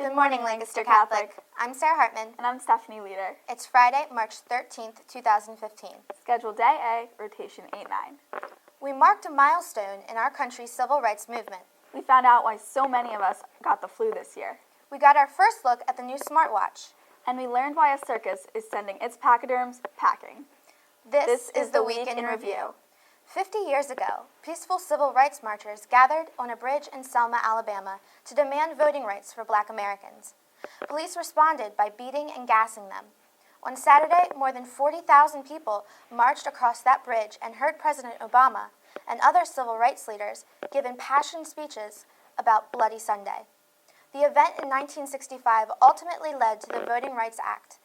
Good morning, Lancaster Catholic. I'm Sarah Hartman. And I'm Stephanie Leader. It's Friday, March 13th, 2015. Schedule Day A, Rotation 8-9. We marked a milestone in our country's civil rights movement. We found out why so many of us got the flu this year. We got our first look at the new smartwatch. And we learned why a circus is sending its pachyderms packing. This is the Week in Review. 50 years ago, peaceful civil rights marchers gathered on a bridge in Selma, Alabama, to demand voting rights for Black Americans. Police responded by beating and gassing them. On Saturday, more than 40,000 people marched across that bridge and heard President Obama and other civil rights leaders give impassioned speeches about Bloody Sunday. The event in 1965 ultimately led to the Voting Rights Act,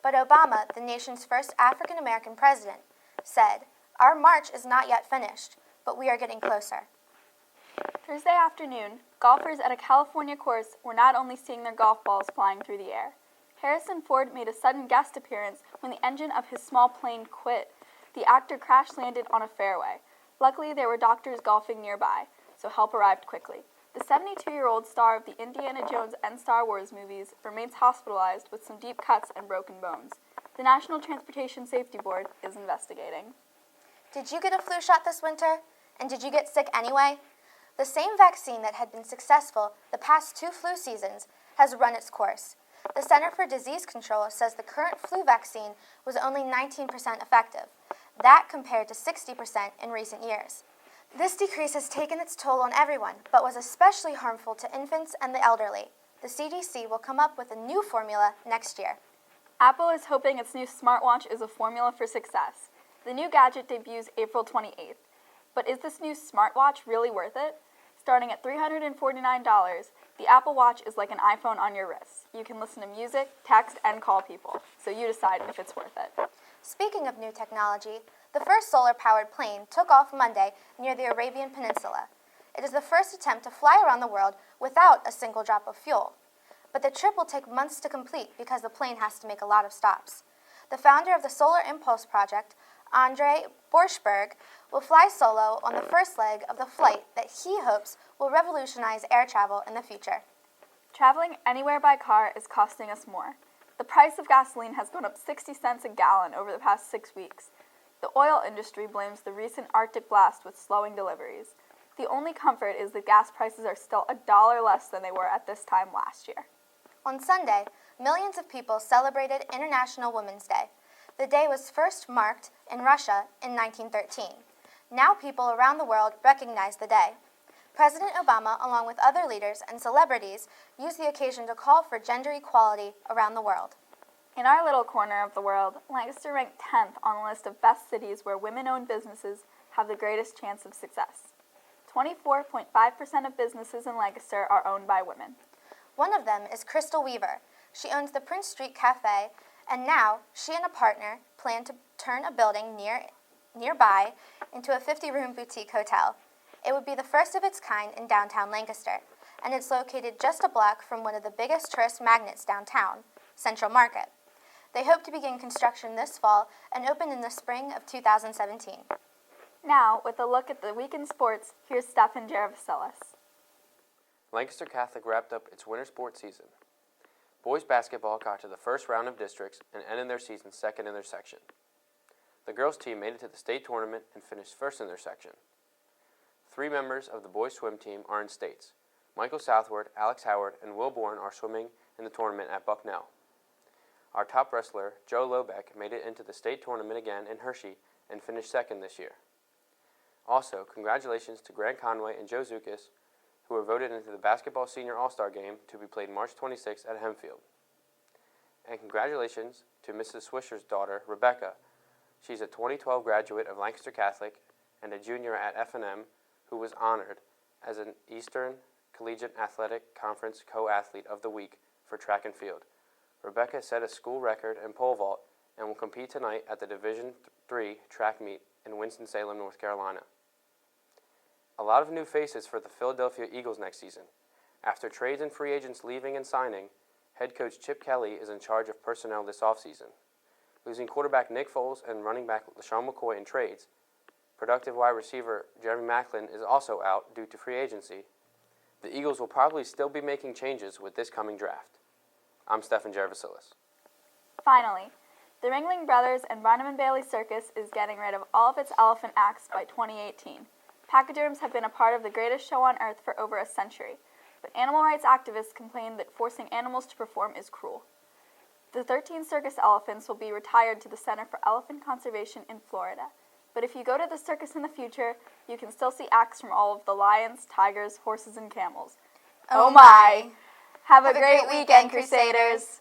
but Obama, the nation's first African American president, said, "Our march is not yet finished, but we are getting closer." Thursday afternoon, golfers at a California course were not only seeing their golf balls flying through the air. Harrison Ford made a sudden guest appearance when the engine of his small plane quit. The actor crash-landed on a fairway. Luckily, there were doctors golfing nearby, so help arrived quickly. The 72-year-old star of the Indiana Jones and Star Wars movies remains hospitalized with some deep cuts and broken bones. The National Transportation Safety Board is investigating. Did you get a flu shot this winter? And did you get sick anyway? The same vaccine that had been successful the past 2 flu seasons has run its course. The Center for Disease Control says the current flu vaccine was only 19% effective. That compared to 60% in recent years. This decrease has taken its toll on everyone, but was especially harmful to infants and the elderly. The CDC will come up with a new formula next year. Apple is hoping its new smartwatch is a formula for success. The new gadget debuts April 28th. But is this new smartwatch really worth it? Starting at $349, the Apple Watch is like an iPhone on your wrist. You can listen to music, text, and call people, so you decide if it's worth it. Speaking of new technology, the first solar-powered plane took off Monday near the Arabian Peninsula. It is the first attempt to fly around the world without a single drop of fuel. But the trip will take months to complete because the plane has to make a lot of stops. The founder of the Solar Impulse Project, Andre Borschberg, will fly solo on the first leg of the flight that he hopes will revolutionize air travel in the future. Traveling anywhere by car is costing us more. The price of gasoline has gone up 60 cents a gallon over the past 6 weeks. The oil industry blames the recent Arctic blast with slowing deliveries. The only comfort is that gas prices are still $1 less than they were at this time last year. On Sunday, millions of people celebrated International Women's Day. The day was first marked in Russia in 1913. Now people around the world recognize the day. President Obama, along with other leaders and celebrities, used the occasion to call for gender equality around the world. In our little corner of the world, Lancaster ranked 10th on the list of best cities where women-owned businesses have the greatest chance of success. 24.5% of businesses in Lancaster are owned by women. One of them is Crystal Weaver. She owns the Prince Street Cafe, and now she and a partner plan to turn a building nearby into a 50-room boutique hotel. It would be the first of its kind in downtown Lancaster, and it's located just a block from one of the biggest tourist magnets downtown, Central Market. They hope to begin construction this fall and open in the spring of 2017. Now, with a look at the week in sports, here's Stefan Jarvasilis. Lancaster Catholic wrapped up its winter sports season. Boys basketball got to the first round of districts and ended their season second in their section. The girls' team made it to the state tournament and finished first in their section. 3 members of the boys' swim team are in states. Michael Southward, Alex Howard, and Will Bourne are swimming in the tournament at Bucknell. Our top wrestler, Joe Lobeck, made it into the state tournament again in Hershey and finished second this year. Also, congratulations to Grant Conway and Joe Zukas, who were voted into the Basketball Senior All-Star Game to be played March 26 at Hempfield. And congratulations to Mrs. Swisher's daughter, Rebecca. She's a 2012 graduate of Lancaster Catholic and a junior at F&M who was honored as an Eastern Collegiate Athletic Conference Co-Athlete of the Week for track and field. Rebecca set a school record in pole vault and will compete tonight at the Division III track meet in Winston-Salem, North Carolina. A lot of new faces for the Philadelphia Eagles next season. After trades and free agents leaving and signing, head coach Chip Kelly is in charge of personnel this offseason. Losing quarterback Nick Foles and running back LaShawn McCoy in trades, productive wide receiver Jeremy Macklin is also out due to free agency. The Eagles will probably still be making changes with this coming draft. I'm Stephen Gervasilis. Finally, the Ringling Brothers and Barnum and Bailey Circus is getting rid of all of its elephant acts by 2018. Pachyderms have been a part of the greatest show on earth for over a century, but animal rights activists complain that forcing animals to perform is cruel. The 13 circus elephants will be retired to the Center for Elephant Conservation in Florida. But if you go to the circus in the future, you can still see acts from all of the lions, tigers, horses, and camels. Oh my! Have a great weekend, Crusaders!